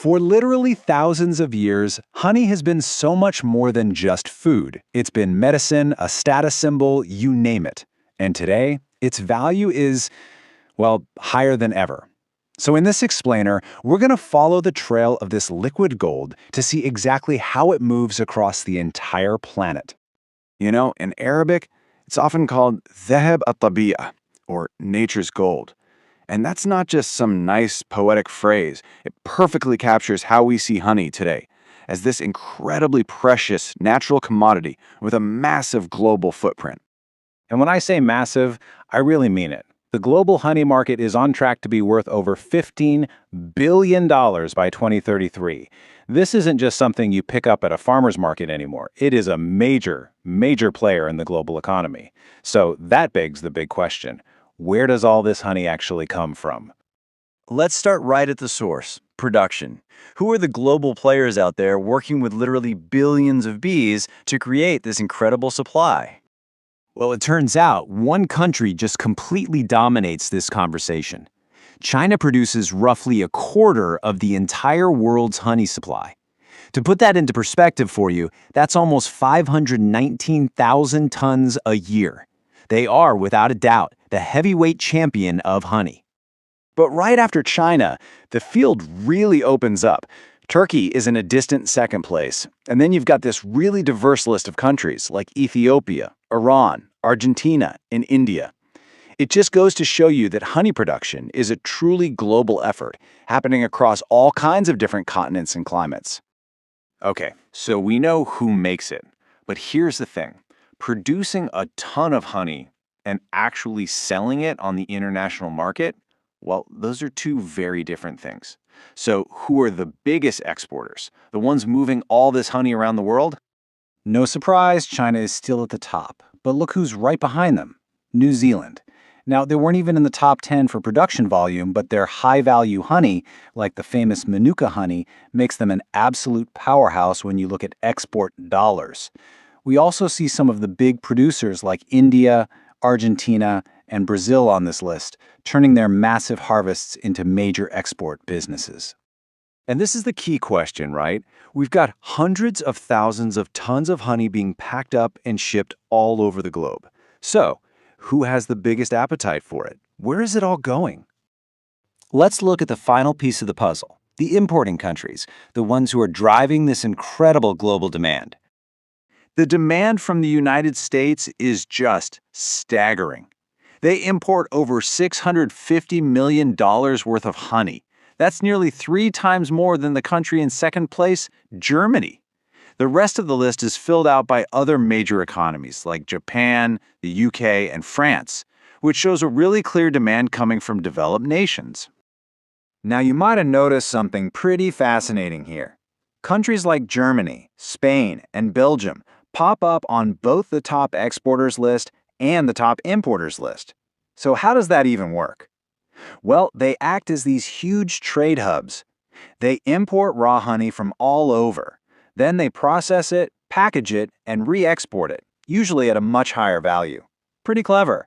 For literally thousands of years, honey has been so much more than just food. It's been medicine, a status symbol, you name it. And today, its value is, well, higher than ever. So in this explainer, we're going to follow the trail of this liquid gold to see exactly how it moves across the entire planet. You know, in Arabic, it's often called dhahab at-tabi'a, or nature's gold. And that's not just some nice poetic phrase. It perfectly captures how we see honey today, as this incredibly precious natural commodity with a massive global footprint. And when I say massive, I really mean it. The global honey market is on track to be worth over $15 billion by 2033. This isn't just something you pick up at a farmer's market anymore. It is a major, major player in the global economy. So that begs the big question. Where does all this honey actually come from? Let's start right at the source, production. Who are the global players out there working with literally billions of bees to create this incredible supply? Well, it turns out one country just completely dominates this conversation. China produces roughly a quarter of the entire world's honey supply. To put that into perspective for you, that's almost 519,000 tons a year. They are, without a doubt, the heavyweight champion of honey. But right after China, the field really opens up. Turkey is in a distant second place. And then you've got this really diverse list of countries like Ethiopia, Iran, Argentina, and India. It just goes to show you that honey production is a truly global effort, happening across all kinds of different continents and climates. Okay, so we know who makes it. But here's the thing. Producing a ton of honey and actually selling it on the international market, well, those are two very different things. So who are the biggest exporters? The ones moving all this honey around the world? No surprise, China is still at the top. But look who's right behind them. New Zealand. Now, they weren't even in the top 10 for production volume, but their high-value honey, like the famous Manuka honey, makes them an absolute powerhouse when you look at export dollars. We also see some of the big producers like India, Argentina, and Brazil on this list, turning their massive harvests into major export businesses. And this is the key question, right? We've got hundreds of thousands of tons of honey being packed up and shipped all over the globe. So, who has the biggest appetite for it? Where is it all going? Let's look at the final piece of the puzzle, the importing countries, the ones who are driving this incredible global demand. The demand from the United States is just staggering. They import over $650 million worth of honey. That's nearly 3 times more than the country in second place, Germany. The rest of the list is filled out by other major economies like Japan, the UK, and France, which shows a really clear demand coming from developed nations. Now, you might have noticed something pretty fascinating here. Countries like Germany, Spain, and Belgium pop up on both the top exporters list and the top importers list. So how does that even work? Well, they act as these huge trade hubs. They import raw honey from all over. Then they process it, package it, and re-export it, usually at a much higher value. Pretty clever.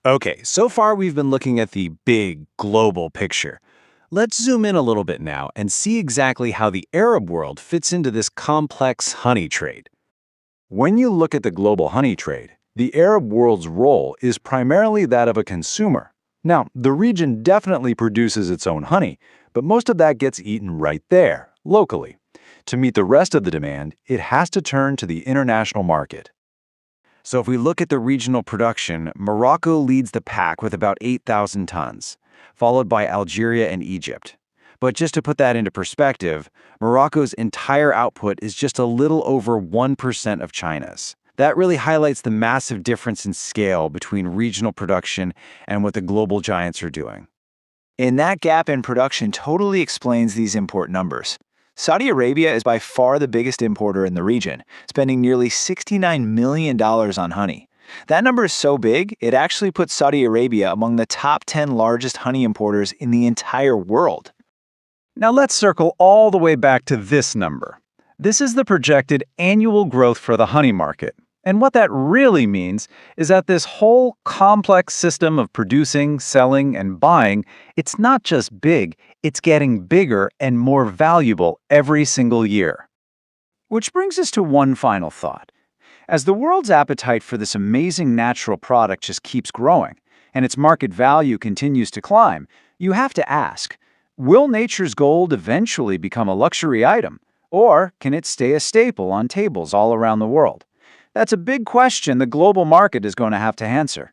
Okay, so far we've been looking at the big global picture. Let's zoom in a little bit now and see exactly how the Arab world fits into this complex honey trade. When you look at the global honey trade, the Arab world's role is primarily that of a consumer. Now, the region definitely produces its own honey, but most of that gets eaten right there, locally. To meet the rest of the demand, it has to turn to the international market. So if we look at the regional production, Morocco leads the pack with about 8,000 tons, followed by Algeria and Egypt. But just to put that into perspective, Morocco's entire output is just a little over 1% of China's. That really highlights the massive difference in scale between regional production and what the global giants are doing. And that gap in production totally explains these import numbers. Saudi Arabia is by far the biggest importer in the region, spending nearly $69 million on honey. That number is so big, it actually puts Saudi Arabia among the top 10 largest honey importers in the entire world. Now let's circle all the way back to this number. This is the projected annual growth for the honey market. And what that really means is that this whole complex system of producing, selling, and buying, it's not just big, It's getting bigger and more valuable every single year. Which brings us to one final thought. As the world's appetite for this amazing natural product just keeps growing, and its market value continues to climb, you have to ask, will nature's gold eventually become a luxury item? Or can it stay a staple on tables all around the world? That's a big question the global market is going to have to answer.